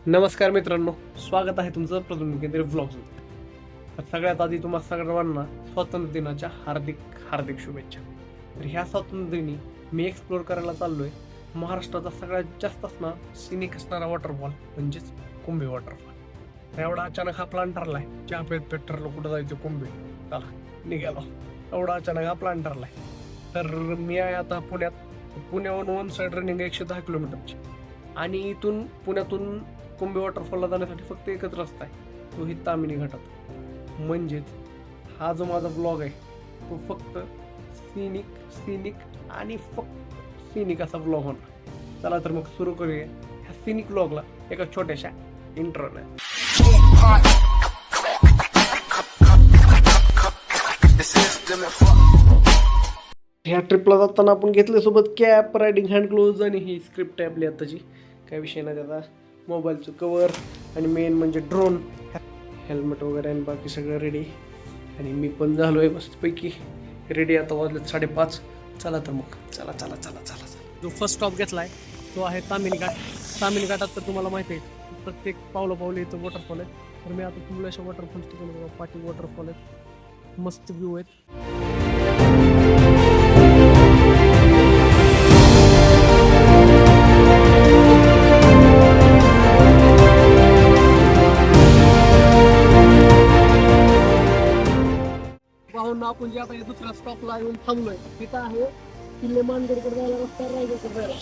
नमस्कार मित्रांनो, स्वागत आहे तुमचं प्रथम केंद्रीय व्लॉग्स. सगळ्यात आधी तुम्हा सगळ्यांना स्वातंत्र्य दिनाच्या हार्दिक हार्दिक शुभेच्छा. तर ह्या स्वातंत्र्य दिनी मी एक्सप्लोअर करायला चाललोय महाराष्ट्राचा सगळ्यात जास्त सिनिक असणारा वॉटरफॉल म्हणजेच कुंभे वॉटरफॉल. एवढा अचानक हा प्लॅन ठरलाय, चहा पेट ठरलो कुठं जायचं कुंभे, चला निघालो. एवढा अचानक हा प्लॅन ठरलाय. तर मी आहे आता पुण्याहून वन साईड रनिंग 110 किलोमीटरची, आणि इथून पुण्यातून कुंभे वॉटरफॉलला जाण्यासाठी फक्त एकच रस्ता आहे, तो ही तामिनी घाटात. म्हणजेच हा जो माझा ब्लॉग आहे तो फक्त सिनिक आणि फक्त सिनिक असा ब्लॉग होणार. चला तर मग सुरू करूया ह्या सिनिक ब्लॉगला एका छोट्याशा इंट्रोने. ह्या ट्रिपला जाताना आपण घेतले सोबत कॅप, रायडिंग हँड ग्लोव्ज आणि ही स्क्रिप्ट आहे आपली आताची. काय विषय नाही त्याचा. मोबाईलचं कवर आणि मेन म्हणजे ड्रोन, हेल्मेट वगैरे आणि बाकी सगळं रेडी. आणि मी पण झालो आहे मस्तपैकी रेडी. आता वाजलेत 5:30. चला तर मग चला चला चला चला चला. जो फर्स्ट स्टॉप घेतला आहे तो आहे तामिनी घाट. तामिनी घाटात तर तुम्हाला माहिती आहे प्रत्येक पावलं इथं वॉटरफॉल आहे. तर मी आता कुंभलेश्वर वॉटरफॉल तिकडे पाटी वॉटरफॉल आहेत, मस्त व्ह्यू आहेत. आपण जे आता दुसऱ्या स्टॉपला येऊन थांबलोय तिथं आहे किल्ले मानगडकडे जायला रस्ता, रायगडकडे जायला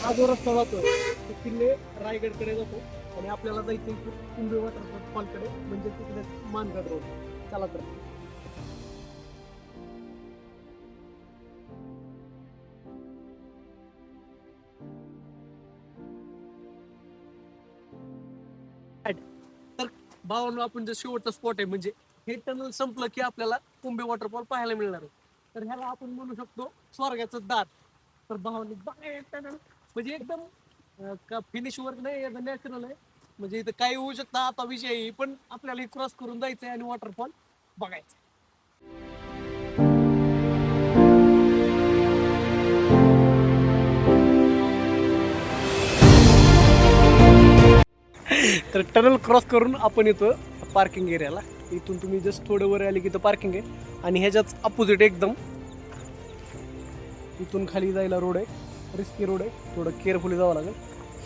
हा जो रस्ता जातोय तो किल्ले रायगडकडे जातो. आणि आपल्याला जायचं कुंभे वॉटरफॉलकडे, म्हणजे तिकडे मानगड रोड. चला तर भावांनो, आपण जे शेवटचा स्पॉट आहे म्हणजे हे टनल संपलं की आपल्याला कुंभे वॉटरफॉल पाहायला मिळणार आहे. तर ह्याला आपण म्हणू शकतो स्वर्गाचं दार. तर भावांनी बघा टनल म्हणजे एकदम फिनिश वर्क नाही, एकदम नॅचरल आहे. म्हणजे इथं काही होऊ शकतं आता विषय, पण आपल्याला क्रॉस करून जायचंय आणि वॉटरफॉल बघायचं. तर टनल क्रॉस करून आपण येतो पार्किंग एरियाला. इथून तुम्ही जस्ट थोडं वर आले की इथं पार्किंग आहे, आणि ह्याच्याच अपोजिट एकदम इथून खाली जायला रोड आहे. रिस्की रोड आहे, थोडं केअरफुली जावं लागेल.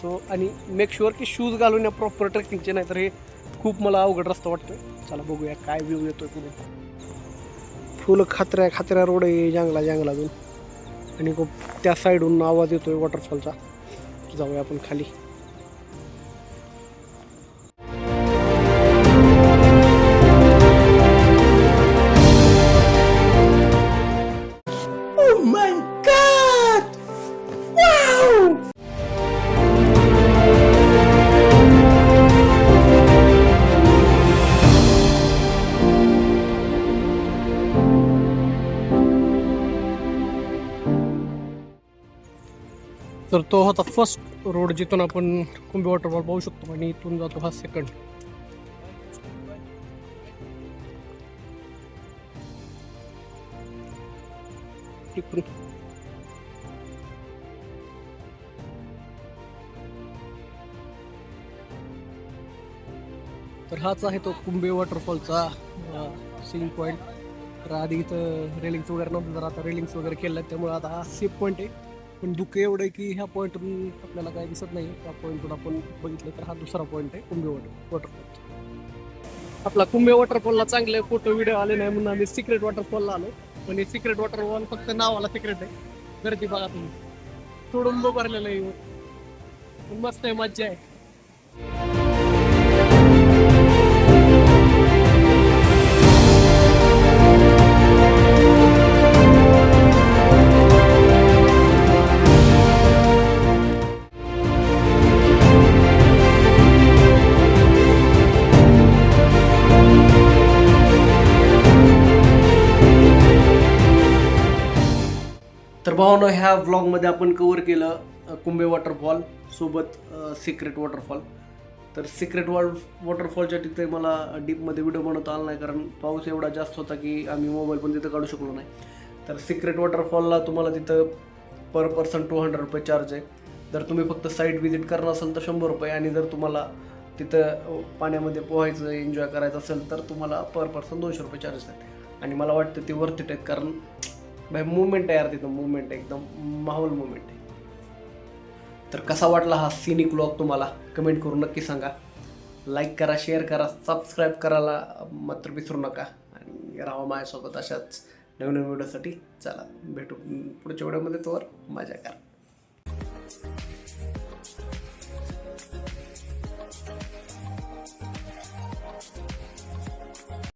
सो आणि मेक शुअर की शूज घालून या प्रॉपर ट्रेकिंगचे, नाही तर हे खूप मला अवघड रस्ता वाटतोय. चला बघूया काय व्ह्यू येतोय पुढे. फुल खात्र्या रोड आहे जंगलातून, आणि खूप त्या साईडहून आवाज येतोय वॉटरफॉलचा. जाऊया आपण खाली. तर तो होता फर्स्ट रोड जिथून आपण कुंभे वॉटरफॉल पाहू शकतो, आणि इथून जातो हा सेकंड. तर हाच आहे तो कुंभे वॉटरफॉलचा सीन पॉईंट. तर आधी इथं रेलिंग्स वगैरे नव्हतं, तर आता रेलिंग्स वगैरे केलं, त्यामुळे आता हा सेफ पॉईंट आहे. पण दुःख एवढं आहे की ह्या पॉईंटवरून आपल्याला काही दिसत नाही. त्या पॉईंटवरून आपण बघितलं तर हा दुसरा पॉईंट आहे कुंभे वॉटरफॉल. आपला कुंभे वॉटरफॉलला चांगले फोटो व्हिडिओ आले नाही म्हणून आम्ही सिक्रेट वॉटरफॉलला आलो. पण हे सिक्रेट वॉटरफॉल फक्त नावाला सिक्रेट आहे. गर्दी बघा तुम्ही, थोडून भरलेलं आहे, मस्त आहे, मज्जा आहे. तर भावनो, ह्या व्लॉगमध्ये आपण कव्हर केलं कुंभे वॉटरफॉल सोबत सिक्रेट वॉटरफॉल. तर सिक्रेट वॉटरफॉलच्या तिथे मला डीपमध्ये व्हिडिओ बनवता आला नाही, कारण पाऊस एवढा जास्त होता की आम्ही मोबाईल पण तिथं काढू शकलो नाही. तर सिक्रेट वॉटरफॉलला तुम्हाला तिथं पर पर्सन 200 रुपये चार्ज आहे. जर तुम्ही फक्त साईट व्हिजिट करणार असाल तर 100 रुपये, आणि जर तुम्हाला तिथं पाण्यामध्ये पोहायचं एन्जॉय करायचं असेल तर तुम्हाला पर पर्सन 200 रुपये चार्जेस आहेत. आणि मला वाटतं ते वर्थ इट आहेत, कारण भाई मुवमेंट आहे यार तिथं, मुवमेंट आहे एकदम माहोल मुवमेंट आहे. तर कसा वाटला हा सिनिक व्लॉग तुम्हाला कमेंट करून नक्की सांगा. लाईक करा, शेअर करा, सबस्क्राईब करायला मात्र विसरू नका. आणि राहा माझ्यासोबत अशाच नवीन व्हिडिओसाठी. चला भेटू पुढच्या व्हिडिओमध्ये, तोवर मजा करा.